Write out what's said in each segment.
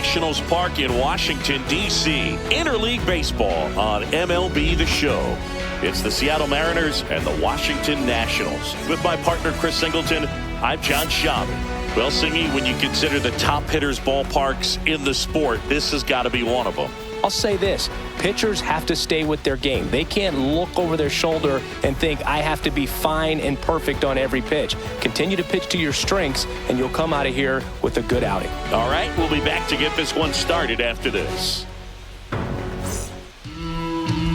Nationals Park in Washington, D.C. Interleague Baseball on MLB The Show. It's the Seattle Mariners and the Washington Nationals. With my partner, Chris Singleton, I'm John Schaub. Well, Singy, when you consider the top hitters' ballparks in the sport, this has got to be one of them. I'll say this, pitchers have to stay with their game. They can't look over their shoulder and think, I have to be fine and perfect on every pitch. Continue to pitch to your strengths, and you'll come out of here with a good outing. All right, we'll be back to get this one started after this.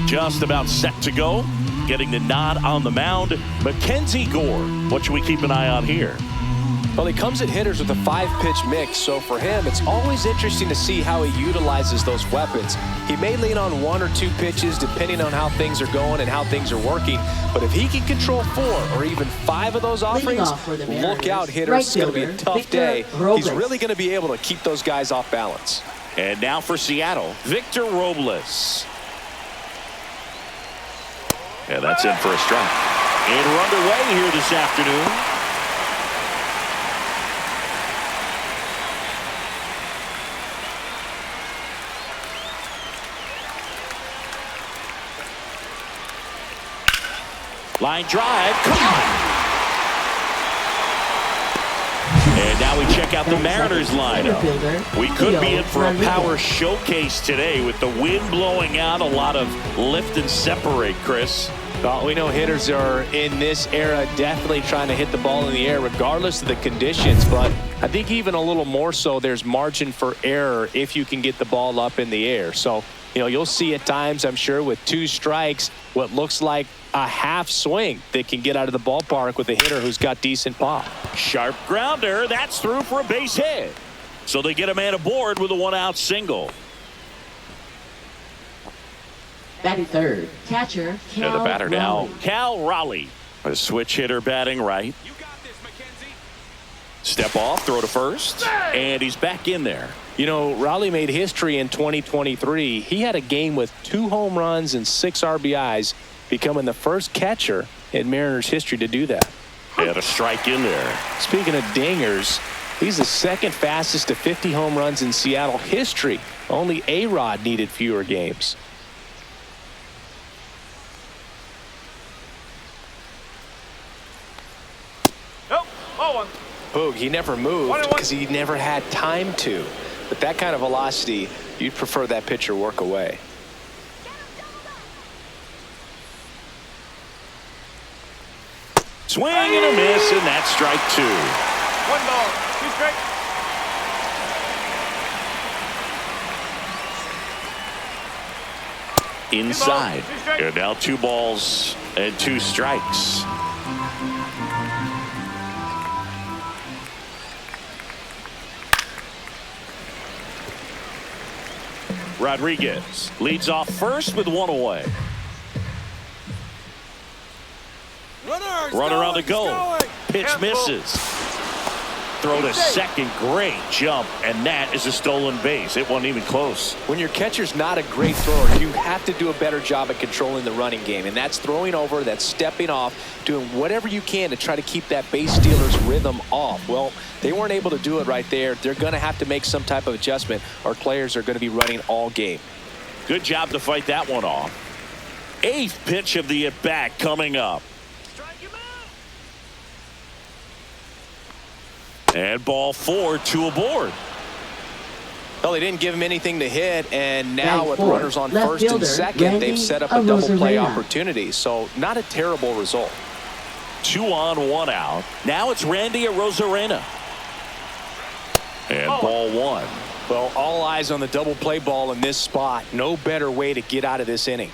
Just about set to go. Getting the nod on the mound, Mackenzie Gore. What should we keep an eye on here? Well, he comes at hitters with a 5-pitch mix, so for him, it's always interesting to see how he utilizes those weapons. He may lean on 1 or 2 pitches depending on how things are going and how things are working, but if he can control 4 or even 5 of those offerings, look out, hitters. It's going to be a tough day. He's really going to be able to keep those guys off balance. And now for Seattle, Victor Robles. And that's in for a strike. And we're underway here this afternoon. Line drive, come on! And now we check out the Mariners lineup. We could be in for a power showcase today with the wind blowing out, a lot of lift and separate, Chris. Well, we know hitters are in this era definitely trying to hit the ball in the air regardless of the conditions, but I think even a little more so there's margin for error if you can get the ball up in the air. So, you know, you'll see at times, I'm sure, with 2 strikes, what looks like a half swing that can get out of the ballpark with a hitter who's got decent pop. Sharp grounder, that's through for a base hit. So they get a man aboard with a 1-out single. Batting third, catcher Cal And the batter Raleigh. now, Cal Raleigh. A switch hitter batting right. You got this, Mackenzie. Step off, throw to first, and he's back in there. You know, Raleigh made history in 2023. He had a game with 2 home runs and 6 RBIs, becoming the first catcher in Mariners history to do that. And a strike in there. Speaking of dingers, he's the 2nd fastest to 50 home runs in Seattle history. Only A-Rod needed fewer games. Boog, he never moved because he never had time to. But that kind of velocity, you'd prefer that pitcher work away. Swing and a miss, and that's strike 2. 1 ball, 2 strikes. Inside. And now 2 balls and 2 strikes. Rodriguez leads off first with 1 away. Runner on the go. Pitch misses. Throw to second. Great jump. And that is a stolen base. It wasn't even close. When your catcher's not a great thrower, you have to do a better job at controlling the running game. And that's throwing over, that's stepping off, doing whatever you can to try to keep that base stealer's rhythm off. Well, they weren't able to do it right there. They're going to have to make some type of adjustment, or players are going to be running all game. Good job to fight that one off. 8th pitch of the at-bat coming up. And ball 4, 2 aboard. Well, they didn't give him anything to hit, and now with 4, runners on left first and fielder, second, they've set up a double play Arozarena. opportunity. So not a terrible result. 2 on, 1 out. Now it's Randy Arozarena. And ball 1. Well, all eyes on the double play ball in this spot. No better way to get out of this inning.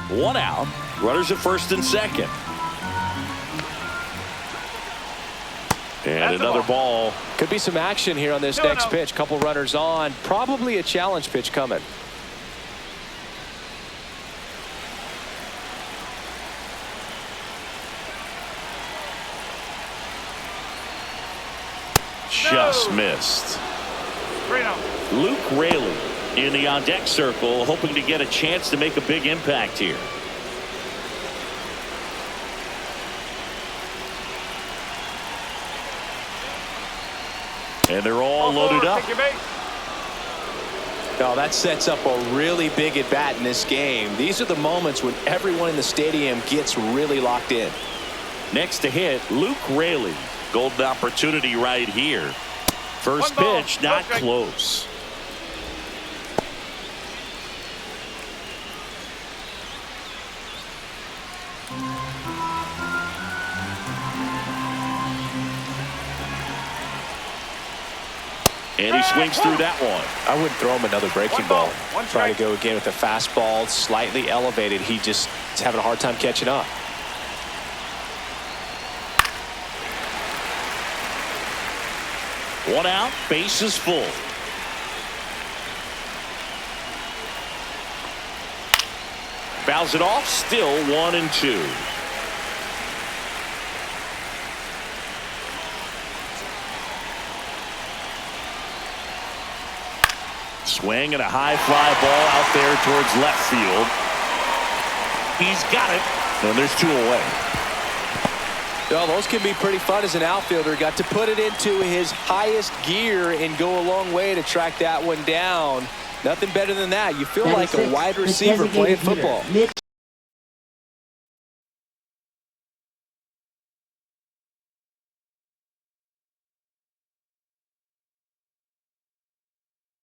1 out. Runners at first and second. And another ball. Could be some action here on this next pitch. Couple runners on. Probably a challenge pitch coming. Just missed. Luke Raley in the on-deck circle, hoping to get a chance to make a big impact here. And they're all loaded up. Take your bait. No, that sets up a really big at bat in this game. These are the moments when everyone in the stadium gets really locked in. Next to hit, Luke Raley. Golden opportunity right here. First One ball, pitch, not one strike. close. And he swings through that one. I wouldn't throw him another breaking One ball, ball. one Try to strike. go again with the fastball, slightly elevated. He just is having a hard time catching up. One out, bases full. Fouls it off, still 1-2. Swing and a high fly ball out there towards left field. He's got it, and there's 2 away. Well, those can be pretty fun as an outfielder. Got to put it into his highest gear and go a long way to track that one down. Nothing better than that. You feel That like is a six. wide The receiver playing designated hitter, football. Mitch